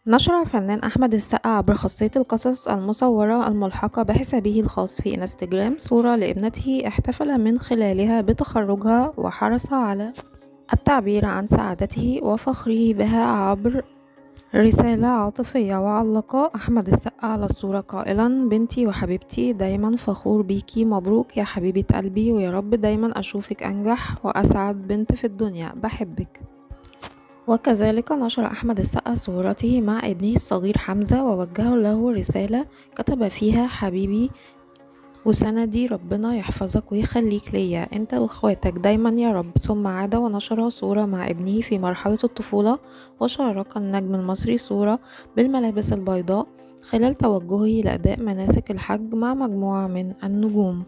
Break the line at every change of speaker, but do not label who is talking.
نشر الفنان أحمد السقا عبر خاصية القصص المصورة الملحقة بحسابه الخاص في انستجرام صورة لابنته احتفل من خلالها بتخرجها، وحرص على التعبير عن سعادته وفخره بها عبر رسالة عاطفية. وعلق أحمد السقا على الصورة قائلا: بنتي وحبيبتي، دايما فخور بيكي، مبروك يا حبيبة قلبي، ويا رب دايما أشوفك أنجح وأسعد بنت في الدنيا، بحبك. وكذلك نشر أحمد السقا صورته مع ابنه الصغير حمزة، ووجه له رسالة كتب فيها: حبيبي وسندي، ربنا يحفظك ويخليك ليا انت واخواتك دايما يا رب. ثم عاد ونشر صورة مع ابنه في مرحلة الطفولة، وشارك النجم المصري صورة بالملابس البيضاء خلال توجهه لأداء مناسك الحج مع مجموعة من النجوم.